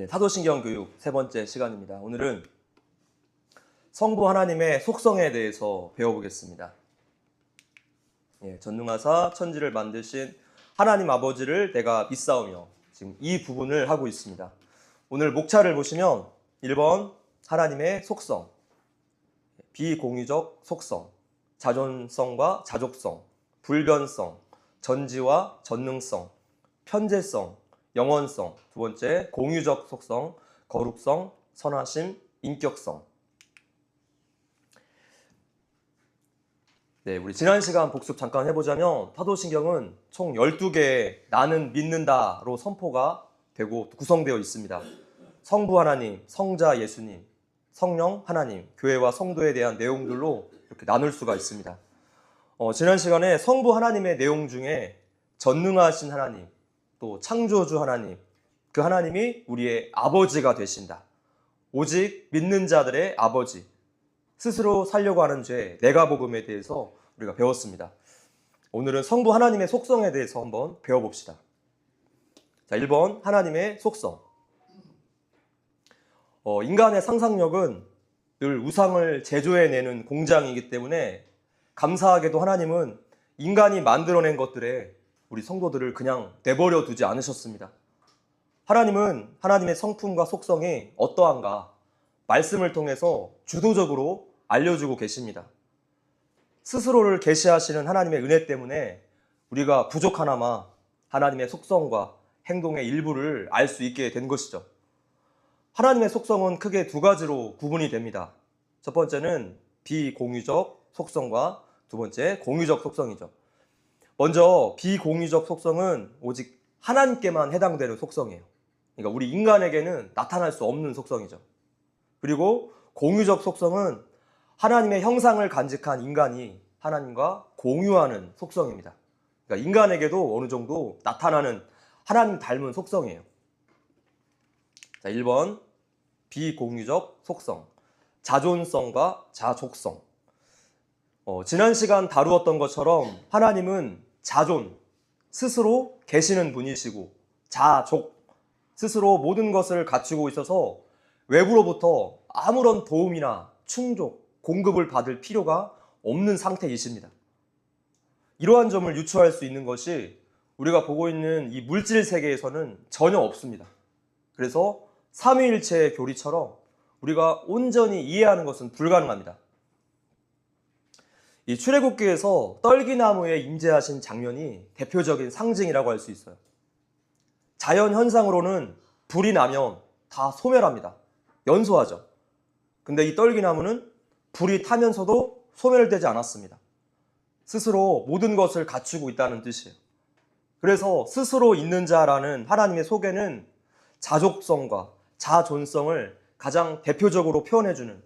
사도신경 교육 세 번째 시간입니다. 오늘은 성부 하나님의 속성에 대해서 배워보겠습니다. 전능하사 천지를 만드신 하나님 아버지를 내가 믿사오며 지금 이 부분을 하고 있습니다. 오늘 목차를 보시면 1번 하나님의 속성, 비공유적 속성, 자존성과 자족성, 불변성, 전지와 전능성, 편재성, 영원성, 두 번째 공유적 속성, 거룩성, 선하심, 인격성. 우리 지난 시간 복습 잠깐 해보자면 사도신경은 총 12개의 나는 믿는다로 선포가 되고 구성되어 있습니다. 성부 하나님, 성자 예수님, 성령 하나님, 교회와 성도에 대한 내용들로 이렇게 나눌 수가 있습니다. 지난 시간에 성부 하나님의 내용 중에 전능하신 하나님, 또 창조주 하나님, 그 하나님이 우리의 아버지가 되신다. 오직 믿는 자들의 아버지, 스스로 살려고 하는 죄, 내가복음에 대해서 우리가 배웠습니다. 오늘은 성부 하나님의 속성에 대해서 한번 배워봅시다. 자, 1번 하나님의 속성. 인간의 상상력은 늘 우상을 제조해내는 공장이기 때문에 감사하게도 하나님은 인간이 만들어낸 것들에 우리 성도들을 그냥 내버려 두지 않으셨습니다. 하나님은 하나님의 성품과 속성이 어떠한가 말씀을 통해서 주도적으로 알려주고 계십니다. 스스로를 계시하시는 하나님의 은혜 때문에 우리가 부족하나마 하나님의 속성과 행동의 일부를 알 수 있게 된 것이죠. 하나님의 속성은 크게 두 가지로 구분이 됩니다. 첫 번째는 비공유적 속성과 두 번째 공유적 속성이죠. 먼저 비공유적 속성은 오직 하나님께만 해당되는 속성이에요. 그러니까 우리 인간에게는 나타날 수 없는 속성이죠. 그리고 공유적 속성은 하나님의 형상을 간직한 인간이 하나님과 공유하는 속성입니다. 그러니까 인간에게도 어느 정도 나타나는 하나님 닮은 속성이에요. 자, 1번 비공유적 속성, 자존성과 자족성. 지난 시간 다루었던 것처럼 하나님은 자존, 스스로 계시는 분이시고 자족, 스스로 모든 것을 갖추고 있어서 외부로부터 아무런 도움이나 충족, 공급을 받을 필요가 없는 상태이십니다. 이러한 점을 유추할 수 있는 것이 우리가 보고 있는 이 물질 세계에서는 전혀 없습니다. 그래서 삼위일체의 교리처럼 우리가 온전히 이해하는 것은 불가능합니다. 이 출애굽기에서 떨기나무에 임재하신 장면이 대표적인 상징이라고 할 수 있어요. 자연 현상으로는 불이 나면 다 소멸합니다. 연소하죠. 근데 이 떨기나무는 불이 타면서도 소멸되지 않았습니다. 스스로 모든 것을 갖추고 있다는 뜻이에요. 그래서 스스로 있는 자라는 하나님의 속에는 자족성과 자존성을 가장 대표적으로 표현해주는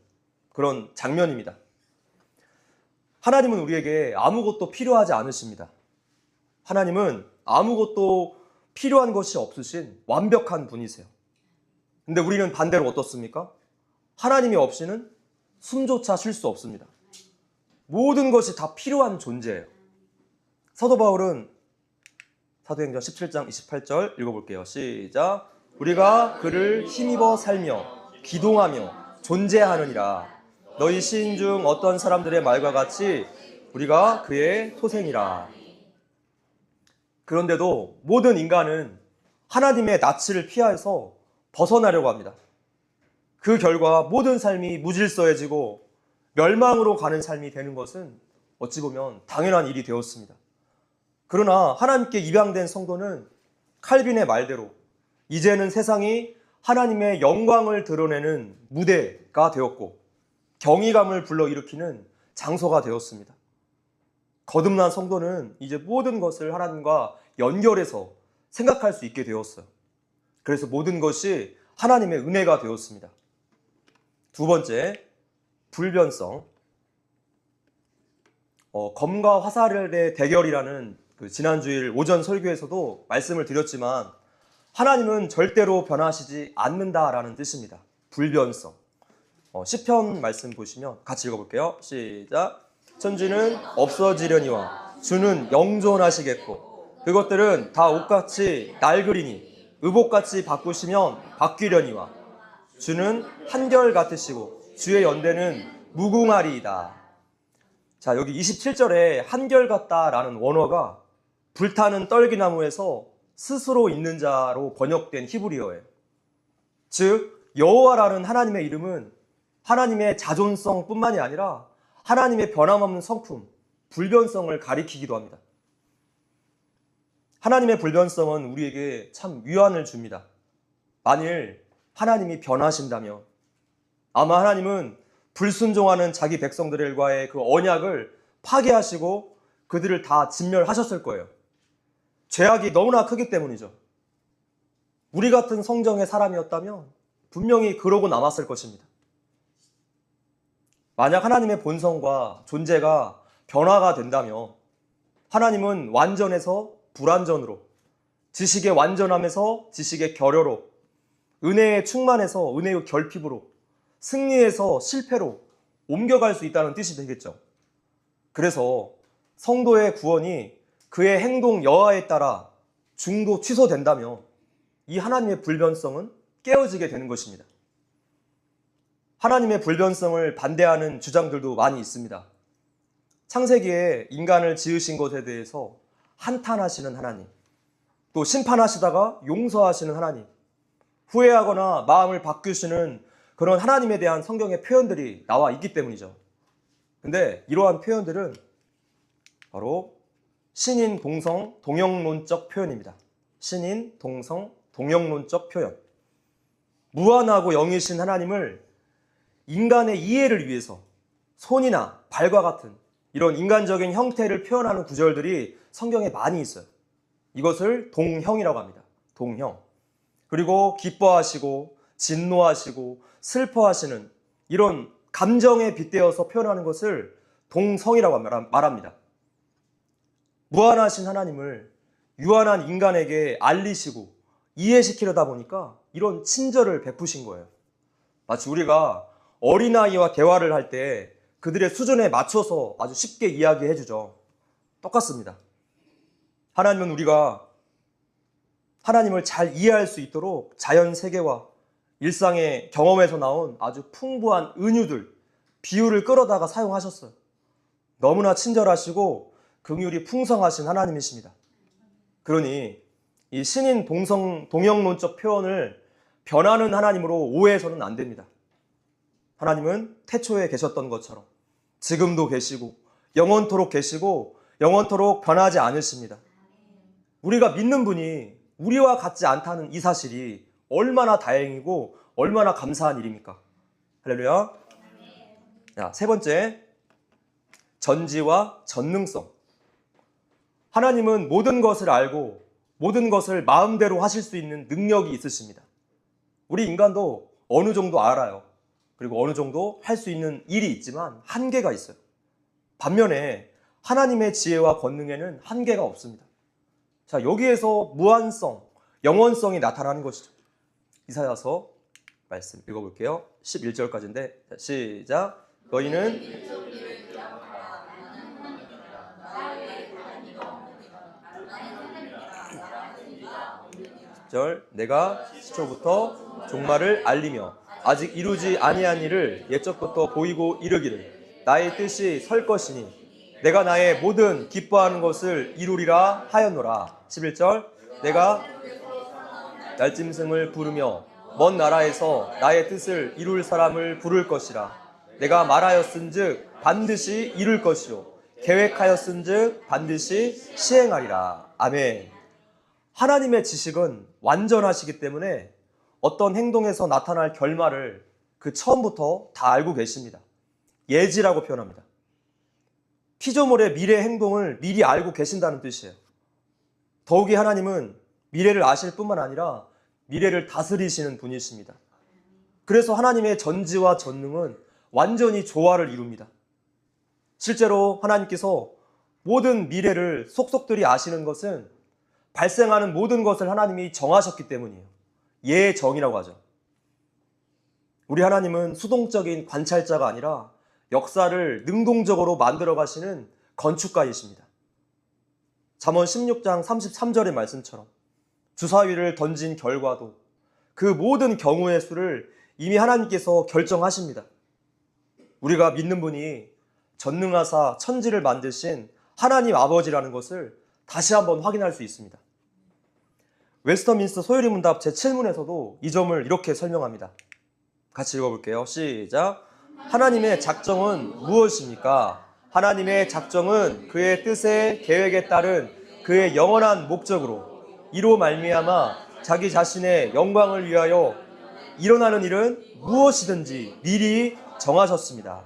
그런 장면입니다. 하나님은 우리에게 아무것도 필요하지 않으십니다. 하나님은 아무것도 필요한 것이 없으신 완벽한 분이세요. 근데 우리는 반대로 어떻습니까? 하나님이 없이는 숨조차 쉴 수 없습니다. 모든 것이 다 필요한 존재예요. 사도 바울은 사도행전 17장 28절 읽어볼게요. 시작. 우리가 그를 힘입어 살며 기동하며 존재하느니라. 너희 시인 중 어떤 사람들의 말과 같이 우리가 그의 소생이라. 그런데도 모든 인간은 하나님의 낯을 피해서 벗어나려고 합니다. 그 결과 모든 삶이 무질서해지고 멸망으로 가는 삶이 되는 것은 어찌 보면 당연한 일이 되었습니다. 그러나 하나님께 입양된 성도는 칼빈의 말대로 이제는 세상이 하나님의 영광을 드러내는 무대가 되었고 경이감을 불러일으키는 장소가 되었습니다. 거듭난 성도는 이제 모든 것을 하나님과 연결해서 생각할 수 있게 되었어요. 그래서 모든 것이 하나님의 은혜가 되었습니다. 두 번째, 불변성. 검과 화살의 대결이라는 지난주일 오전 설교에서도 말씀을 드렸지만 하나님은 절대로 변하시지 않는다라는 뜻입니다. 불변성. 시편 말씀 보시면 같이 읽어볼게요. 시작. 천지는 없어지려니와 주는 영존하시겠고 그것들은 다 옷같이 낡으리니 의복같이 바꾸시면 바뀌려니와 주는 한결 같으시고 주의 연대는 무궁하리이다. 자, 여기 27절에 한결 같다라는 원어가 불타는 떨기나무에서 스스로 있는 자로 번역된 히브리어예요. 즉 여호와라는 하나님의 이름은 하나님의 자존성뿐만이 아니라 하나님의 변함없는 성품, 불변성을 가리키기도 합니다. 하나님의 불변성은 우리에게 참 위안을 줍니다. 만일 하나님이 변하신다면 아마 하나님은 불순종하는 자기 백성들과의 그 언약을 파괴하시고 그들을 다 진멸하셨을 거예요. 죄악이 너무나 크기 때문이죠. 우리 같은 성정의 사람이었다면 분명히 그러고 남았을 것입니다. 만약 하나님의 본성과 존재가 변화가 된다면 하나님은 완전에서 불완전으로, 지식의 완전함에서 지식의 결여로, 은혜의 충만에서 은혜의 결핍으로, 승리에서 실패로 옮겨갈 수 있다는 뜻이 되겠죠. 그래서 성도의 구원이 그의 행동 여하에 따라 중도 취소된다면 이 하나님의 불변성은 깨어지게 되는 것입니다. 하나님의 불변성을 반대하는 주장들도 많이 있습니다. 창세기에 인간을 지으신 것에 대해서 한탄하시는 하나님, 또 심판하시다가 용서하시는 하나님, 후회하거나 마음을 바꾸시는 그런 하나님에 대한 성경의 표현들이 나와 있기 때문이죠. 근데 이러한 표현들은 바로 신인, 동성, 동형론적 표현입니다. 신인, 동성, 동형론적 표현. 무한하고 영이신 하나님을 인간의 이해를 위해서 손이나 발과 같은 이런 인간적인 형태를 표현하는 구절들이 성경에 많이 있어요. 이것을 동형이라고 합니다. 동형. 그리고 기뻐하시고 진노하시고 슬퍼하시는 이런 감정에 빗대어서 표현하는 것을 동성이라고 말합니다. 무한하신 하나님을 유한한 인간에게 알리시고 이해시키려다 보니까 이런 친절을 베푸신 거예요. 마치 우리가 어린아이와 대화를 할 때 그들의 수준에 맞춰서 아주 쉽게 이야기해 주죠. 똑같습니다. 하나님은 우리가 하나님을 잘 이해할 수 있도록 자연 세계와 일상의 경험에서 나온 아주 풍부한 은유들, 비유를 끌어다가 사용하셨어요. 너무나 친절하시고 긍휼이 풍성하신 하나님이십니다. 그러니 이 신인 동형론적 표현을 변하는 하나님으로 오해해서는 안 됩니다. 하나님은 태초에 계셨던 것처럼 지금도 계시고 영원토록 계시고 영원토록 변하지 않으십니다. 우리가 믿는 분이 우리와 같지 않다는 이 사실이 얼마나 다행이고 얼마나 감사한 일입니까? 할렐루야. 자, 세 번째, 전지와 전능성. 하나님은 모든 것을 알고 모든 것을 마음대로 하실 수 있는 능력이 있으십니다. 우리 인간도 어느 정도 알아요. 그리고 어느 정도 할 수 있는 일이 있지만 한계가 있어요. 반면에 하나님의 지혜와 권능에는 한계가 없습니다. 자, 여기에서 무한성, 영원성이 나타나는 것이죠. 이사야서 말씀 읽어볼게요. 11절까지인데 시작. 너희는 내가 시초부터 종말을 알리며 아직 이루지 아니한 일을 옛적부터 보이고 이르기를 나의 뜻이 설 것이니 내가 나의 모든 기뻐하는 것을 이루리라 하였노라. 11절 내가 날짐승을 부르며 먼 나라에서 나의 뜻을 이룰 사람을 부를 것이라. 내가 말하였은즉 반드시 이룰 것이요 계획하였은즉 반드시 시행하리라. 아멘. 하나님의 지식은 완전하시기 때문에 어떤 행동에서 나타날 결말을 그 처음부터 다 알고 계십니다. 예지라고 표현합니다. 피조물의 미래 행동을 미리 알고 계신다는 뜻이에요. 더욱이 하나님은 미래를 아실 뿐만 아니라 미래를 다스리시는 분이십니다. 그래서 하나님의 전지와 전능은 완전히 조화를 이룹니다. 실제로 하나님께서 모든 미래를 속속들이 아시는 것은 발생하는 모든 것을 하나님이 정하셨기 때문이에요. 예정이라고 하죠. 우리 하나님은 수동적인 관찰자가 아니라 역사를 능동적으로 만들어 가시는 건축가이십니다. 잠언 16장 33절의 말씀처럼 주사위를 던진 결과도 그 모든 경우의 수를 이미 하나님께서 결정하십니다. 우리가 믿는 분이 전능하사 천지를 만드신 하나님 아버지라는 것을 다시 한번 확인할 수 있습니다. 웨스터민스터 소요리 문답 제7문에서도 이 점을 이렇게 설명합니다. 같이 읽어볼게요. 시작. 하나님의 작정은 무엇입니까? 하나님의 작정은 그의 뜻의 계획에 따른 그의 영원한 목적으로 이로 말미암아 자기 자신의 영광을 위하여 일어나는 일은 무엇이든지 미리 정하셨습니다.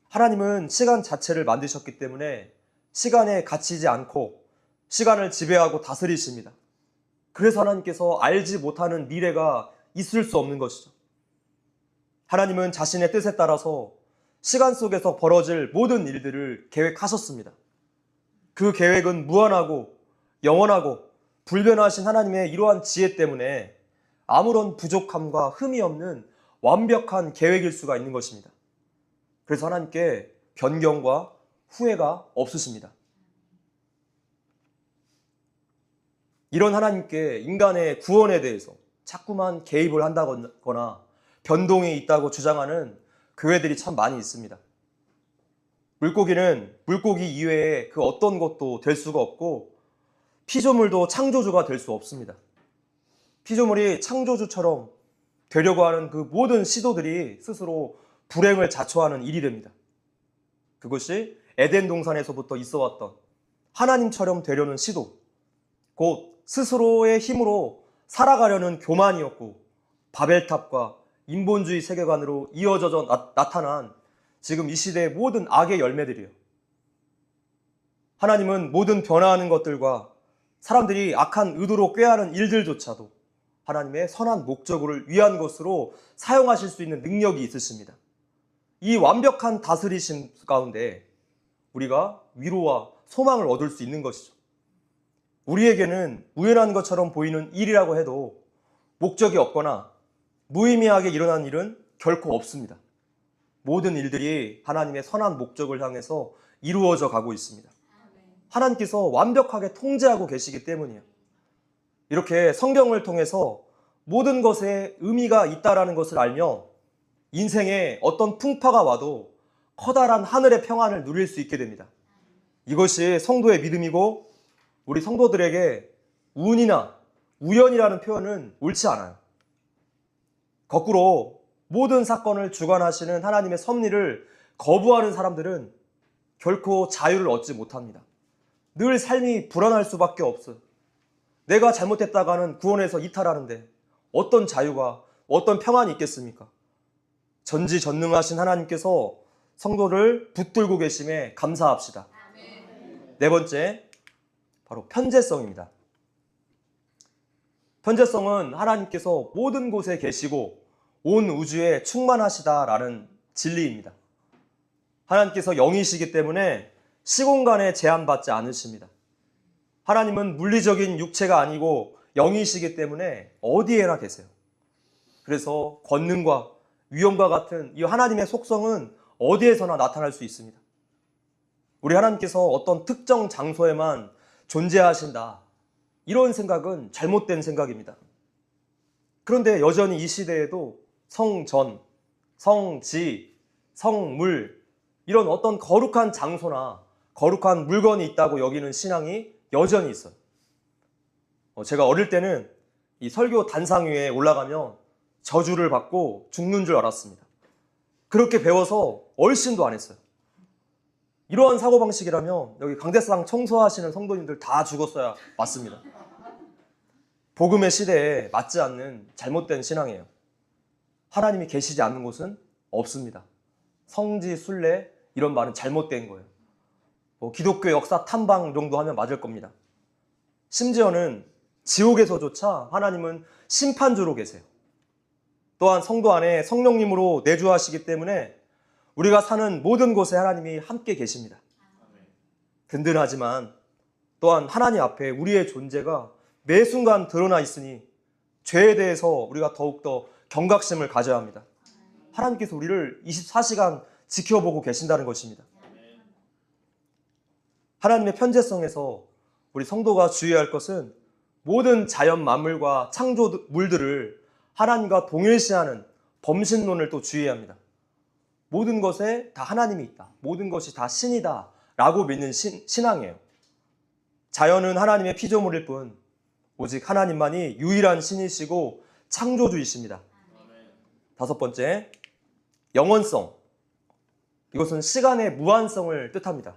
하나님은 시간 자체를 만드셨기 때문에 시간에 갇히지 않고 시간을 지배하고 다스리십니다. 그래서 하나님께서 알지 못하는 미래가 있을 수 없는 것이죠. 하나님은 자신의 뜻에 따라서 시간 속에서 벌어질 모든 일들을 계획하셨습니다. 그 계획은 무한하고 영원하고 불변하신 하나님의 이러한 지혜 때문에 아무런 부족함과 흠이 없는 완벽한 계획일 수가 있는 것입니다. 그래서 하나님께 변경과 후회가 없으십니다. 이런 하나님께 인간의 구원에 대해서 자꾸만 개입을 한다거나 변동이 있다고 주장하는 교회들이 참 많이 있습니다. 물고기는 물고기 이외에 그 어떤 것도 될 수가 없고 피조물도 창조주가 될 수 없습니다. 피조물이 창조주처럼 되려고 하는 그 모든 시도들이 스스로 불행을 자초하는 일이 됩니다. 그것이 에덴 동산에서부터 있어왔던 하나님처럼 되려는 시도, 곧 스스로의 힘으로 살아가려는 교만이었고 바벨탑과 인본주의 세계관으로 이어져 나타난 지금 이 시대의 모든 악의 열매들이에요. 하나님은 모든 변화하는 것들과 사람들이 악한 의도로 꾀하는 일들조차도 하나님의 선한 목적을 위한 것으로 사용하실 수 있는 능력이 있으십니다. 이 완벽한 다스리심 가운데 우리가 위로와 소망을 얻을 수 있는 것이죠. 우리에게는 우연한 것처럼 보이는 일이라고 해도 목적이 없거나 무의미하게 일어난 일은 결코 없습니다. 모든 일들이 하나님의 선한 목적을 향해서 이루어져 가고 있습니다. 하나님께서 완벽하게 통제하고 계시기 때문이에요. 이렇게 성경을 통해서 모든 것에 의미가 있다라는 것을 알며 인생에 어떤 풍파가 와도 커다란 하늘의 평안을 누릴 수 있게 됩니다. 이것이 성도의 믿음이고 우리 성도들에게 운이나 우연이라는 표현은 옳지 않아요. 거꾸로 모든 사건을 주관하시는 하나님의 섭리를 거부하는 사람들은 결코 자유를 얻지 못합니다. 늘 삶이 불안할 수밖에 없어요. 내가 잘못했다가는 구원에서 이탈하는데 어떤 자유가, 어떤 평안이 있겠습니까? 전지전능하신 하나님께서 성도를 붙들고 계심에 감사합시다. 네 번째, 바로 편재성입니다. 편재성은 하나님께서 모든 곳에 계시고 온 우주에 충만하시다라는 진리입니다. 하나님께서 영이시기 때문에 시공간에 제한받지 않으십니다. 하나님은 물리적인 육체가 아니고 영이시기 때문에 어디에나 계세요. 그래서 권능과 위엄과 같은 이 하나님의 속성은 어디에서나 나타날 수 있습니다. 우리 하나님께서 어떤 특정 장소에만 존재하신다, 이런 생각은 잘못된 생각입니다. 그런데 여전히 이 시대에도 성전, 성지, 성물, 이런 어떤 거룩한 장소나 거룩한 물건이 있다고 여기는 신앙이 여전히 있어요. 제가 어릴 때는 이 설교 단상 위에 올라가면 저주를 받고 죽는 줄 알았습니다. 그렇게 배워서 얼씬도 안 했어요. 이러한 사고방식이라면 여기 강대상 청소하시는 성도님들 다 죽었어야 맞습니다. 복음의 시대에 맞지 않는 잘못된 신앙이에요. 하나님이 계시지 않는 곳은 없습니다. 성지, 순례, 이런 말은 잘못된 거예요. 기독교 역사 탐방 정도 하면 맞을 겁니다. 심지어는 지옥에서조차 하나님은 심판주로 계세요. 또한 성도 안에 성령님으로 내주하시기 때문에 우리가 사는 모든 곳에 하나님이 함께 계십니다. 든든하지만 또한 하나님 앞에 우리의 존재가 매 순간 드러나 있으니 죄에 대해서 우리가 더욱더 경각심을 가져야 합니다. 하나님께서 우리를 24시간 지켜보고 계신다는 것입니다. 하나님의 편재성에서 우리 성도가 주의해야 할 것은 모든 자연 만물과 창조물들을 하나님과 동일시하는 범신론을 또 주의해야 합니다. 모든 것에 다 하나님이 있다. 모든 것이 다 신이다. 라고 믿는 신앙이에요. 자연은 하나님의 피조물일 뿐 오직 하나님만이 유일한 신이시고 창조주이십니다. 다섯 번째, 영원성. 이것은 시간의 무한성을 뜻합니다.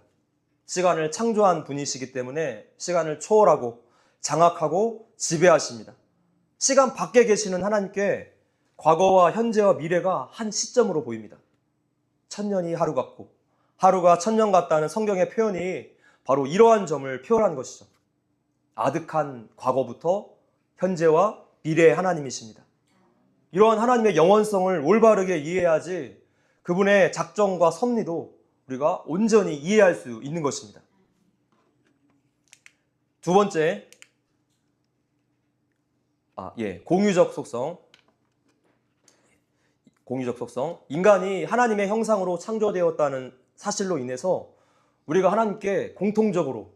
시간을 창조한 분이시기 때문에 시간을 초월하고 장악하고 지배하십니다. 시간 밖에 계시는 하나님께 과거와 현재와 미래가 한 시점으로 보입니다. 천년이 하루 같고 하루가 천년 같다는 성경의 표현이 바로 이러한 점을 표현한 것이죠. 아득한 과거부터 현재와 미래의 하나님이십니다. 이러한 하나님의 영원성을 올바르게 이해해야지 그분의 작정과 섭리도 우리가 온전히 이해할 수 있는 것입니다. 두 번째, 공유적 속성. 공유적 속성. 인간이 하나님의 형상으로 창조되었다는 사실로 인해서 우리가 하나님께 공통적으로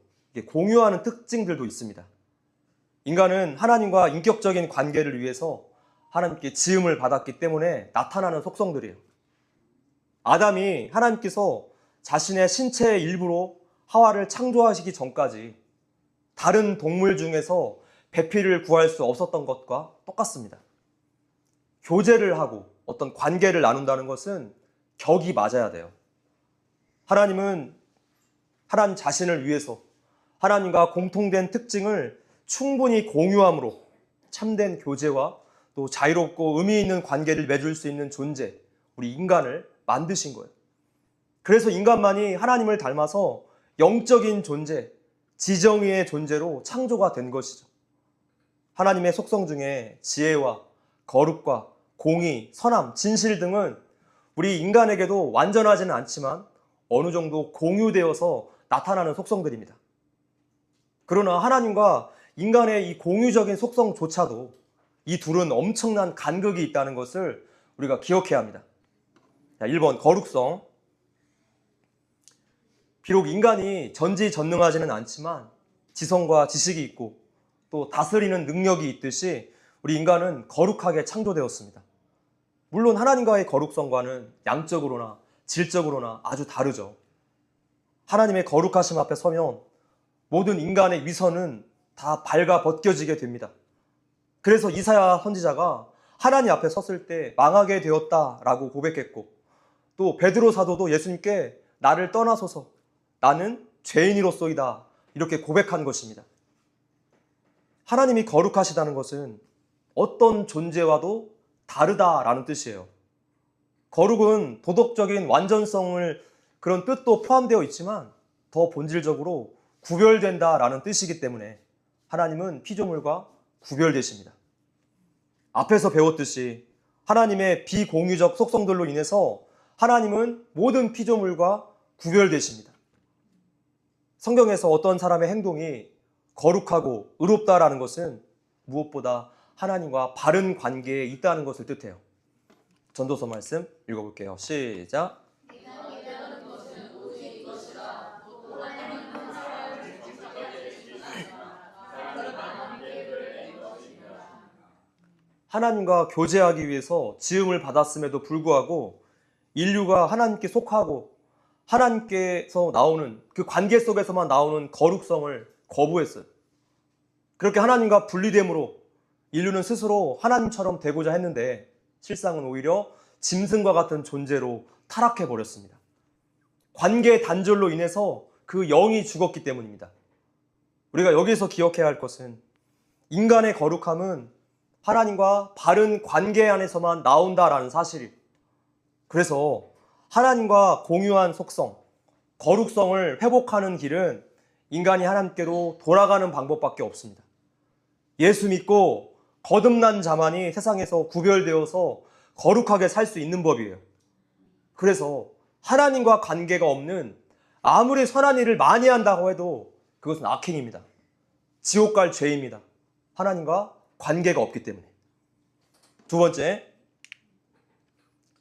공유하는 특징들도 있습니다. 인간은 하나님과 인격적인 관계를 위해서 하나님께 지음을 받았기 때문에 나타나는 속성들이에요. 아담이 하나님께서 자신의 신체의 일부로 하와를 창조하시기 전까지 다른 동물 중에서 배필을 구할 수 없었던 것과 똑같습니다. 교제를 하고 어떤 관계를 나눈다는 것은 격이 맞아야 돼요. 하나님은 하나님 자신을 위해서 하나님과 공통된 특징을 충분히 공유함으로 참된 교제와 또 자유롭고 의미 있는 관계를 맺을 수 있는 존재, 우리 인간을 만드신 거예요. 그래서 인간만이 하나님을 닮아서 영적인 존재, 지정의의 존재로 창조가 된 것이죠. 하나님의 속성 중에 지혜와 거룩과 공의, 선함, 진실 등은 우리 인간에게도 완전하지는 않지만 어느 정도 공유되어서 나타나는 속성들입니다. 그러나 하나님과 인간의 이 공유적인 속성조차도 이 둘은 엄청난 간극이 있다는 것을 우리가 기억해야 합니다. 1번, 거룩성. 비록 인간이 전지전능하지는 않지만 지성과 지식이 있고 또 다스리는 능력이 있듯이 우리 인간은 거룩하게 창조되었습니다. 물론 하나님과의 거룩성과는 양적으로나 질적으로나 아주 다르죠. 하나님의 거룩하심 앞에 서면 모든 인간의 위선은 다 발가 벗겨지게 됩니다. 그래서 이사야 선지자가 하나님 앞에 섰을 때 망하게 되었다라고 고백했고, 또 베드로 사도도 예수님께 나를 떠나소서 나는 죄인이로소이다 이렇게 고백한 것입니다. 하나님이 거룩하시다는 것은 어떤 존재와도 다르다라는 뜻이에요. 거룩은 도덕적인 완전성을 그런 뜻도 포함되어 있지만 더 본질적으로 구별된다라는 뜻이기 때문에 하나님은 피조물과 구별되십니다. 앞에서 배웠듯이 하나님의 비공유적 속성들로 인해서 하나님은 모든 피조물과 구별되십니다. 성경에서 어떤 사람의 행동이 거룩하고 의롭다라는 것은 무엇보다 하나님과 바른 관계에 있다는 것을 뜻해요. 전도서 말씀 읽어볼게요. 시작. 하나님과 교제하기 위해서 지음을 받았음에도 불구하고 인류가 하나님께 속하고 하나님께서 나오는 그 관계 속에서만 나오는 거룩성을 거부했어요. 그렇게 하나님과 분리됨으로 인류는 스스로 하나님처럼 되고자 했는데 실상은 오히려 짐승과 같은 존재로 타락해버렸습니다. 관계 단절로 인해서 그 영이 죽었기 때문입니다. 우리가 여기서 기억해야 할 것은 인간의 거룩함은 하나님과 바른 관계 안에서만 나온다라는 사실이에요. 그래서 하나님과 공유한 속성, 거룩성을 회복하는 길은 인간이 하나님께로 돌아가는 방법밖에 없습니다. 예수 믿고 거듭난 자만이 세상에서 구별되어서 거룩하게 살 수 있는 법이에요. 그래서 하나님과 관계가 없는 아무리 선한 일을 많이 한다고 해도 그것은 악행입니다. 지옥 갈 죄입니다. 하나님과 관계가 없기 때문에. 두 번째,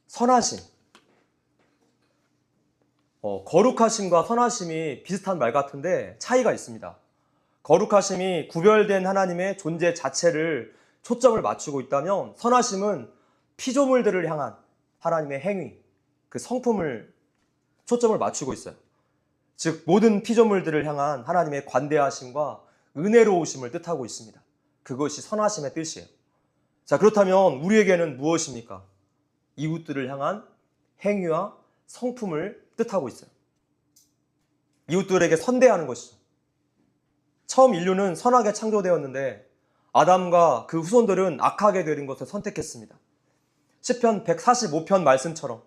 선하심. 거룩하심과 선하심이 비슷한 말 같은데 차이가 있습니다. 거룩하심이 구별된 하나님의 존재 자체를 초점을 맞추고 있다면, 선하심은 피조물들을 향한 하나님의 행위, 그 성품을 초점을 맞추고 있어요. 즉 모든 피조물들을 향한 하나님의 관대하심과 은혜로우심을 뜻하고 있습니다. 그것이 선하심의 뜻이에요. 자, 그렇다면 우리에게는 무엇입니까? 이웃들을 향한 행위와 성품을 뜻하고 있어요. 이웃들에게 선대하는 것이죠. 처음 인류는 선하게 창조되었는데 아담과 그 후손들은 악하게 되는 것을 선택했습니다. 시편 145편 말씀처럼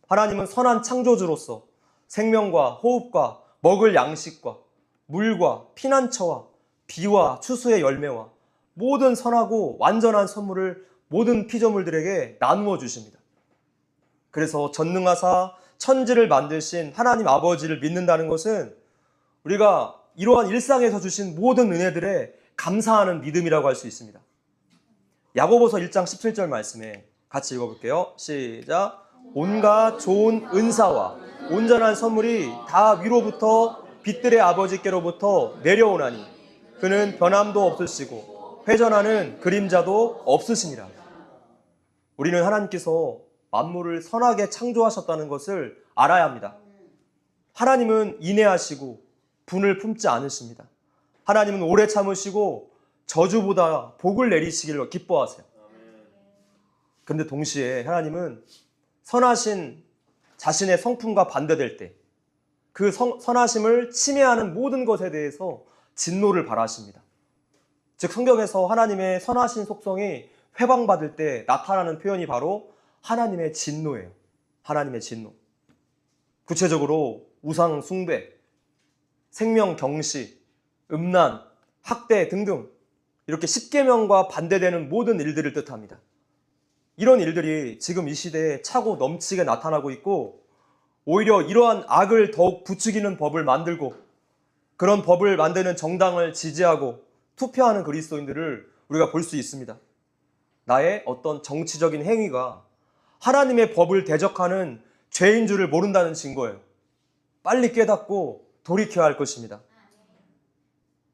하나님은 선한 창조주로서 생명과 호흡과 먹을 양식과 물과 피난처와 비와 추수의 열매와 모든 선하고 완전한 선물을 모든 피조물들에게 나누어 주십니다. 그래서 전능하사 천지를 만드신 하나님 아버지를 믿는다는 것은 우리가 이러한 일상에서 주신 모든 은혜들에 감사하는 믿음이라고 할 수 있습니다. 야고보서 1장 17절 말씀에 같이 읽어볼게요. 시작. 온갖 좋은 은사와 온전한 선물이 다 위로부터 빛들의 아버지께로부터 내려오나니 그는 변함도 없으시고 회전하는 그림자도 없으시니라. 우리는 하나님께서 만물을 선하게 창조하셨다는 것을 알아야 합니다. 하나님은 인애하시고 분을 품지 않으십니다. 하나님은 오래 참으시고 저주보다 복을 내리시기를 기뻐하세요. 그런데 동시에 하나님은 선하신 자신의 성품과 반대될 때 그 선하심을 침해하는 모든 것에 대해서 진노를 발하십니다. 즉 성경에서 하나님의 선하신 속성이 회방받을 때 나타나는 표현이 바로 하나님의 진노예요. 하나님의 진노. 구체적으로 우상 숭배, 생명 경시, 음란, 학대 등등 이렇게 십계명과 반대되는 모든 일들을 뜻합니다. 이런 일들이 지금 이 시대에 차고 넘치게 나타나고 있고 오히려 이러한 악을 더욱 부추기는 법을 만들고 그런 법을 만드는 정당을 지지하고 투표하는 그리스도인들을 우리가 볼 수 있습니다. 나의 어떤 정치적인 행위가 하나님의 법을 대적하는 죄인 줄을 모른다는 증거예요. 빨리 깨닫고 돌이켜야 할 것입니다.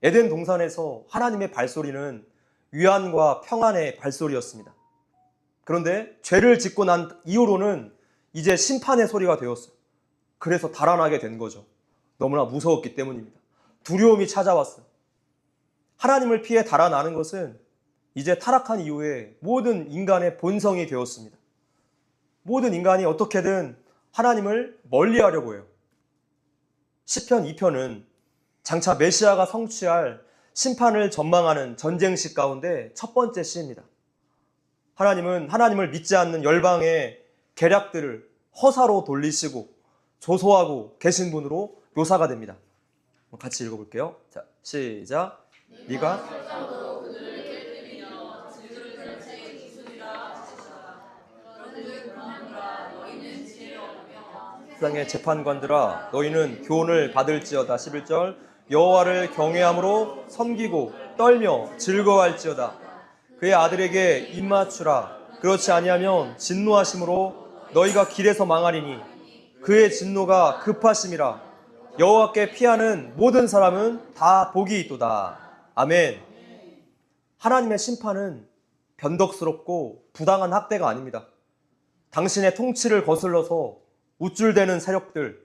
에덴 동산에서 하나님의 발소리는 위안과 평안의 발소리였습니다. 그런데 죄를 짓고 난 이후로는 이제 심판의 소리가 되었어요. 그래서 달아나게 된 거죠. 너무나 무서웠기 때문입니다. 두려움이 찾아왔어요. 하나님을 피해 달아나는 것은 이제 타락한 이후에 모든 인간의 본성이 되었습니다. 모든 인간이 어떻게든 하나님을 멀리하려고 해요. 시편 2편은 장차 메시아가 성취할 심판을 전망하는 전쟁시 가운데 첫 번째 시입니다. 하나님은 하나님을 믿지 않는 열방의 계략들을 허사로 돌리시고 조소하고 계신 분으로 묘사가 됩니다. 같이 읽어볼게요. 자, 시작. 네가 세상의 재판관들아 너희는 교훈을 받을지어다. 11절. 여호와를 경외함으로 섬기고 떨며 즐거워할지어다. 그의 아들에게 입맞추라. 그렇지 아니하면 진노하심으로 너희가 길에서 망하리니 그의 진노가 급하심이라. 여호와께 피하는 모든 사람은 다 복이 있도다. 아멘. 하나님의 심판은 변덕스럽고 부당한 학대가 아닙니다. 당신의 통치를 거슬러서 우쭐대는 세력들,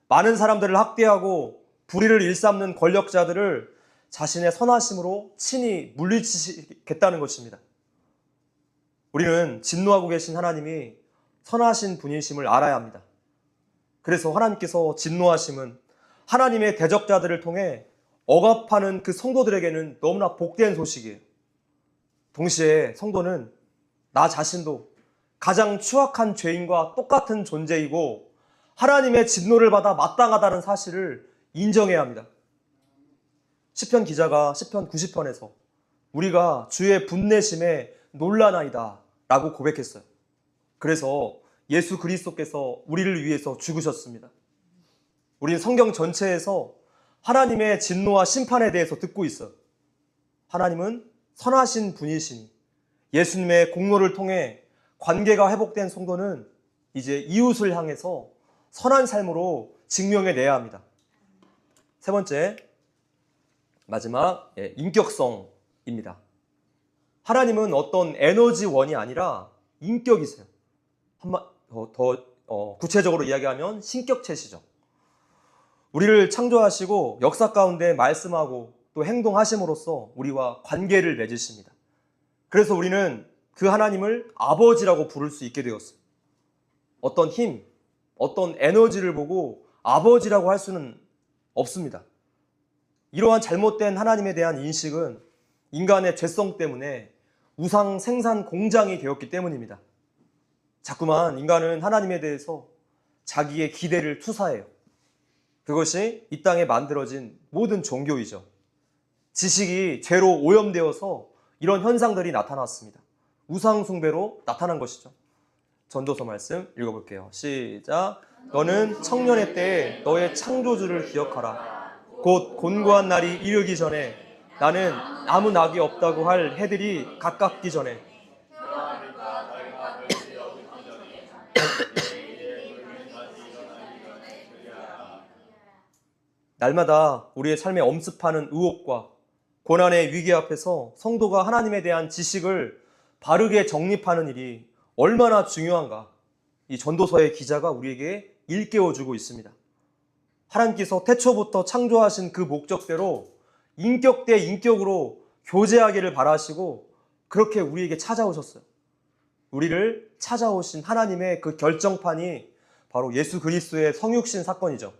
많은 사람들을 학대하고 불의를 일삼는 권력자들을 자신의 선하심으로 친히 물리치겠다는 것입니다. 우리는 진노하고 계신 하나님이 선하신 분이심을 알아야 합니다. 그래서 하나님께서 진노하심은 하나님의 대적자들을 통해 억압하는 그 성도들에게는 너무나 복된 소식이에요. 동시에 성도는 나 자신도 가장 추악한 죄인과 똑같은 존재이고 하나님의 진노를 받아 마땅하다는 사실을 인정해야 합니다. 시편 기자가 시편 90편에서 우리가 주의 분내심에 놀라나이다 라고 고백했어요. 그래서 예수 그리스도께서 우리를 위해서 죽으셨습니다. 우리는 성경 전체에서 하나님의 진노와 심판에 대해서 듣고 있어요. 하나님은 선하신 분이시니 예수님의 공로를 통해 관계가 회복된 성도는 이제 이웃을 향해서 선한 삶으로 증명해내야 합니다. 세 번째, 마지막 인격성입니다. 하나님은 어떤 에너지원이 아니라 인격이세요. 더 구체적으로 이야기하면 신격체시죠. 우리를 창조하시고 역사 가운데 말씀하고 또 행동하심으로써 우리와 관계를 맺으십니다. 그래서 우리는 그 하나님을 아버지라고 부를 수 있게 되었어요. 어떤 힘, 어떤 에너지를 보고 아버지라고 할 수는 없습니다. 이러한 잘못된 하나님에 대한 인식은 인간의 죄성 때문에 우상 생산 공장이 되었기 때문입니다. 자꾸만 인간은 하나님에 대해서 자기의 기대를 투사해요. 그것이 이 땅에 만들어진 모든 종교이죠. 지식이 죄로 오염되어서 이런 현상들이 나타났습니다. 우상 숭배로 나타난 것이죠. 전도서 말씀 읽어볼게요. 시작. 너는 청년의 때에 너의 창조주를 기억하라. 곧 곤고한 날이 이르기 전에 나는 아무 낙이 없다고 할 해들이 가깝기 전에 날마다 우리의 삶에 엄습하는 의혹과 고난의 위기 앞에서 성도가 하나님에 대한 지식을 바르게 정립하는 일이 얼마나 중요한가, 이 전도서의 기자가 우리에게 일깨워주고 있습니다. 하나님께서 태초부터 창조하신 그 목적대로 인격 대 인격으로 교제하기를 바라시고 그렇게 우리에게 찾아오셨어요. 우리를 찾아오신 하나님의 그 결정판이 바로 예수 그리스도의 성육신 사건이죠.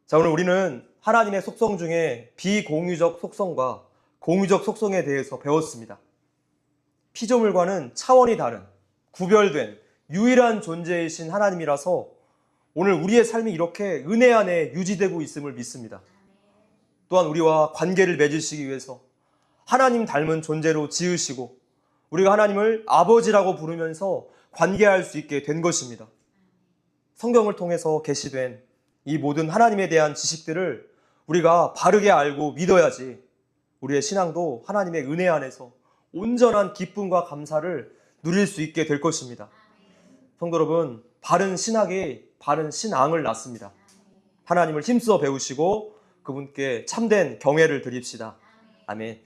자, 오늘 우리는 하나님의 속성 중에 비공유적 속성과 공유적 속성에 대해서 배웠습니다. 피조물과는 차원이 다른, 구별된, 유일한 존재이신 하나님이라서 오늘 우리의 삶이 이렇게 은혜 안에 유지되고 있음을 믿습니다. 또한 우리와 관계를 맺으시기 위해서 하나님 닮은 존재로 지으시고 우리가 하나님을 아버지라고 부르면서 관계할 수 있게 된 것입니다. 성경을 통해서 계시된 이 모든 하나님에 대한 지식들을 우리가 바르게 알고 믿어야지 우리의 신앙도 하나님의 은혜 안에서 온전한 기쁨과 감사를 누릴 수 있게 될 것입니다. 성도 여러분, 바른 신학이 바른 신앙을 낳습니다. 하나님을 힘써 배우시고 그분께 참된 경외를 드립시다. 아멘.